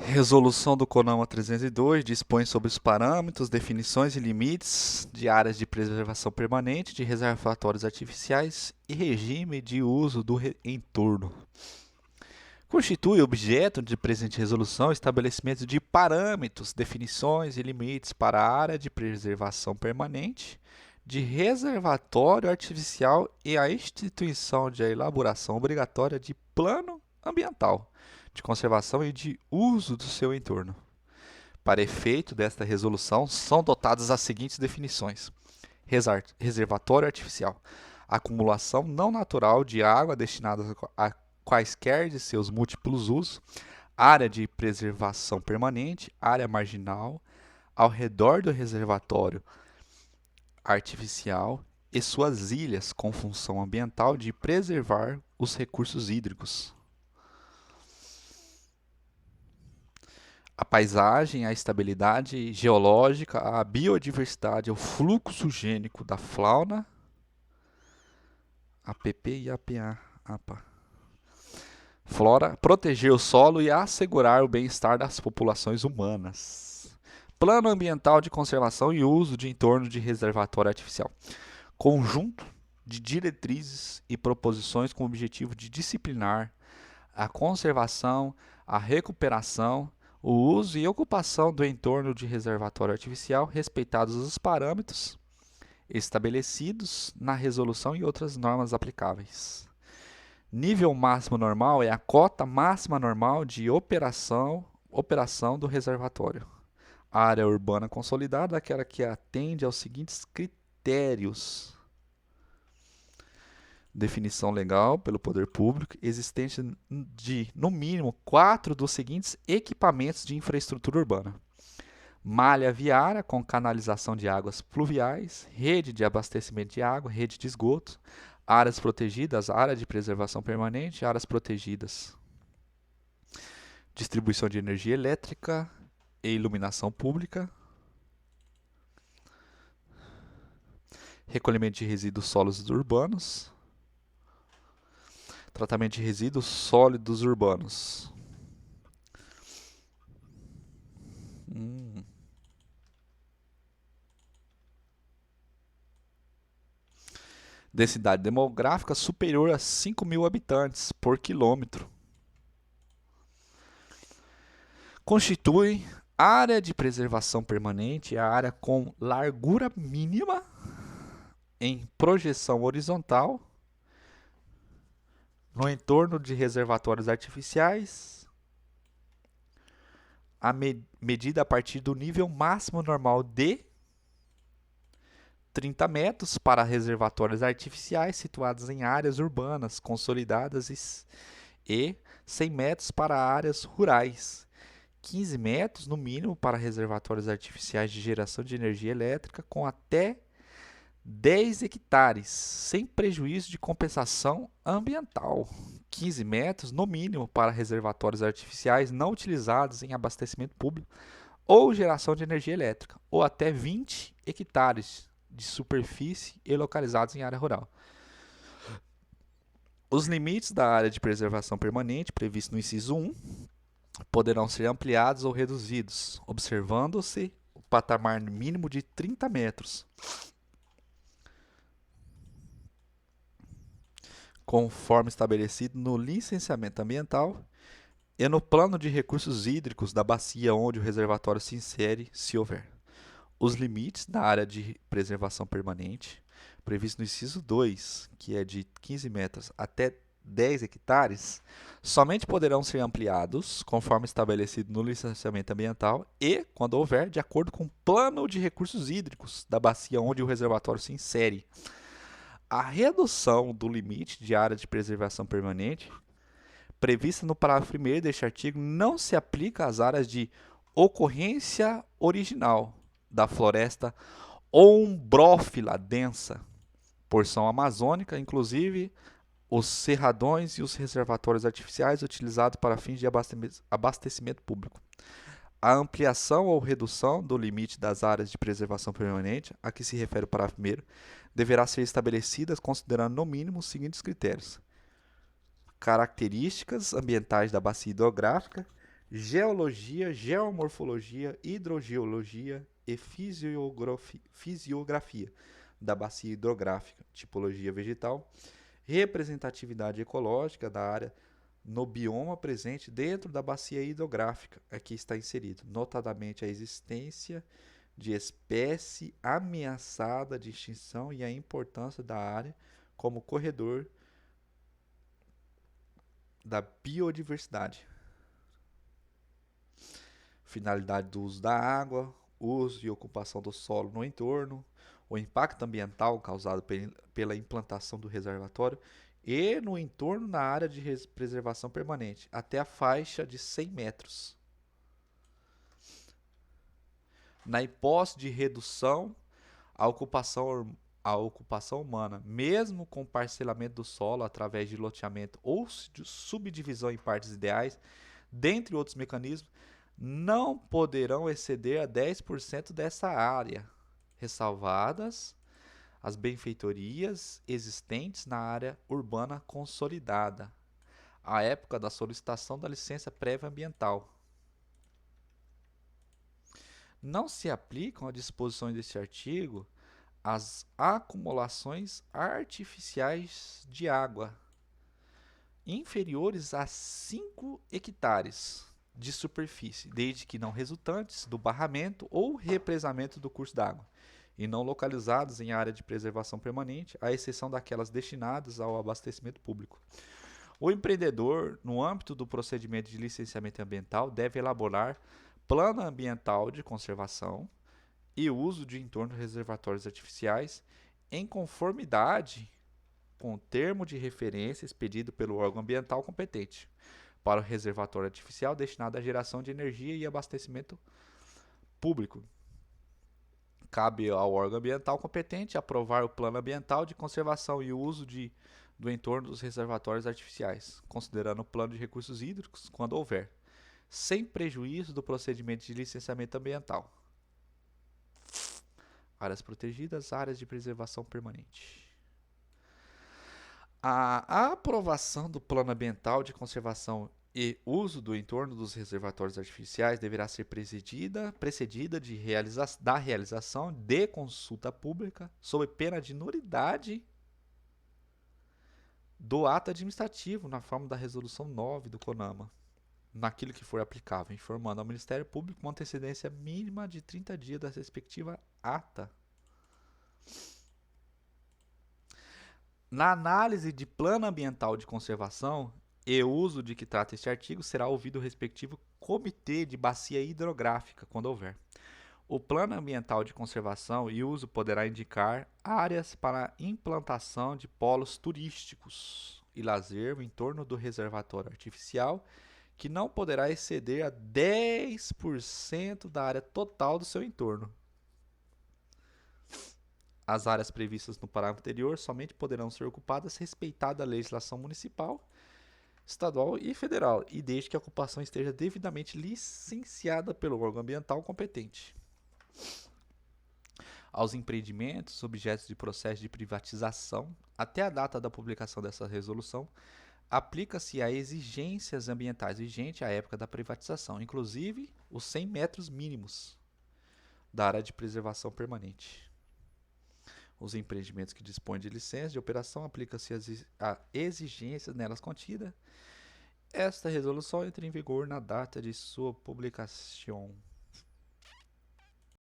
Resolução do CONAMA 302 dispõe sobre os parâmetros, definições e limites de áreas de preservação permanente, de reservatórios artificiais e regime de uso do entorno. Constitui objeto de presente resolução o estabelecimento de parâmetros, definições e limites para a área de preservação permanente, de reservatório artificial e a instituição de elaboração obrigatória de plano ambiental, de conservação e de uso do seu entorno. Para efeito desta resolução, são dotadas as seguintes definições: reservatório artificial, acumulação não natural de água destinada a quaisquer de seus múltiplos usos, área de preservação permanente, área marginal, ao redor do reservatório artificial e suas ilhas com função ambiental de preservar os recursos hídricos. A paisagem, a estabilidade geológica, a biodiversidade, o fluxo gênico da fauna, APP e APA, APA. Flora, proteger o solo e assegurar o bem-estar das populações humanas. Plano ambiental de conservação e uso de entorno de reservatório artificial. Conjunto de diretrizes e proposições com o objetivo de disciplinar a conservação, a recuperação, o uso e ocupação do entorno de reservatório artificial, respeitados os parâmetros estabelecidos na resolução e outras normas aplicáveis. Nível máximo normal é a cota máxima normal de operação do reservatório. A área urbana consolidada é aquela que atende aos seguintes critérios: definição legal pelo poder público, existência de, no mínimo, 4 dos seguintes equipamentos de infraestrutura urbana: malha viária com canalização de águas pluviais, rede de abastecimento de água, rede de esgoto, áreas protegidas, área de preservação permanente, áreas protegidas, distribuição de energia elétrica e iluminação pública, recolhimento de resíduos sólidos urbanos, tratamento de resíduos sólidos urbanos. Densidade demográfica superior a 5.000 habitantes por quilômetro. Constitui área de preservação permanente a área com largura mínima em projeção horizontal no entorno de reservatórios artificiais, medida a partir do nível máximo normal de 30 metros para reservatórios artificiais situados em áreas urbanas consolidadas e 100 metros para áreas rurais, 15 metros no mínimo para reservatórios artificiais de geração de energia elétrica com até 10 hectares, sem prejuízo de compensação ambiental. 15 metros no mínimo para reservatórios artificiais não utilizados em abastecimento público ou geração de energia elétrica, ou até 20 hectares de superfície e localizados em área rural. Os limites da área de preservação permanente, previsto no inciso 1, poderão ser ampliados ou reduzidos, observando-se o patamar mínimo de 30 metros, conforme estabelecido no licenciamento ambiental e no plano de recursos hídricos da bacia onde o reservatório se insere, se houver. Os limites da área de preservação permanente, previsto no inciso 2, que é de 15 metros até 10 hectares, somente poderão ser ampliados, conforme estabelecido no licenciamento ambiental e, quando houver, de acordo com o plano de recursos hídricos da bacia onde o reservatório se insere. A redução do limite de área de preservação permanente prevista no parágrafo 1º deste artigo não se aplica às áreas de ocorrência original da floresta ombrófila densa, porção amazônica, inclusive os cerradões e os reservatórios artificiais utilizados para fins de abastecimento público. A ampliação ou redução do limite das áreas de preservação permanente, a que se refere o parágrafo 1º, deverá ser estabelecida considerando no mínimo os seguintes critérios: características ambientais da bacia hidrográfica, geologia, geomorfologia, hidrogeologia e fisiografia da bacia hidrográfica, tipologia vegetal, representatividade ecológica da área no bioma presente dentro da bacia hidrográfica. Aqui está inserido, notadamente a existência de espécie ameaçada de extinção e a importância da área como corredor da biodiversidade. Finalidade do uso da água, uso e ocupação do solo no entorno, o impacto ambiental causado pela implantação do reservatório e no entorno na área de preservação permanente, até a faixa de 100 metros. Na hipótese de redução, a ocupação humana, mesmo com parcelamento do solo através de loteamento ou de subdivisão em partes ideais, dentre outros mecanismos, não poderão exceder a 10% dessa área, ressalvadas as benfeitorias existentes na área urbana consolidada, à época da solicitação da licença prévia ambiental. Não se aplicam a disposições deste artigo as acumulações artificiais de água inferiores a 5 hectares de superfície, desde que não resultantes do barramento ou represamento do curso d'água, e não localizados em área de preservação permanente, à exceção daquelas destinadas ao abastecimento público. O empreendedor, no âmbito do procedimento de licenciamento ambiental, deve elaborar plano ambiental de conservação e uso de entorno de reservatórios artificiais em conformidade com o termo de referência expedido pelo órgão ambiental competente para o reservatório artificial destinado à geração de energia e abastecimento público. Cabe ao órgão ambiental competente aprovar o plano ambiental de conservação e uso do entorno dos reservatórios artificiais, considerando o plano de recursos hídricos quando houver, sem prejuízo do procedimento de licenciamento ambiental. Áreas protegidas, áreas de preservação permanente. A aprovação do plano ambiental de conservação e uso do entorno dos reservatórios artificiais deverá ser precedida da realização de consulta pública sob pena de nulidade do ato administrativo na forma da resolução 9 do CONAMA, naquilo que for aplicável, informando ao Ministério Público com antecedência mínima de 30 dias da respectiva ata. Na análise de plano ambiental de conservação e uso de que trata este artigo, será ouvido o respectivo comitê de bacia hidrográfica, quando houver. O plano ambiental de conservação e uso poderá indicar áreas para implantação de polos turísticos e lazer no entorno do reservatório artificial, que não poderá exceder a 10% da área total do seu entorno. As áreas previstas no parágrafo anterior somente poderão ser ocupadas respeitada a legislação municipal, estadual e federal, e desde que a ocupação esteja devidamente licenciada pelo órgão ambiental competente. Aos empreendimentos, objetos de processo de privatização, até a data da publicação dessa resolução, aplica-se a exigências ambientais vigentes à época da privatização, inclusive os 100 metros mínimos da área de preservação permanente. Os empreendimentos que dispõem de licença de operação aplicam-se a exigências nelas contidas. Esta resolução entra em vigor na data de sua publicação.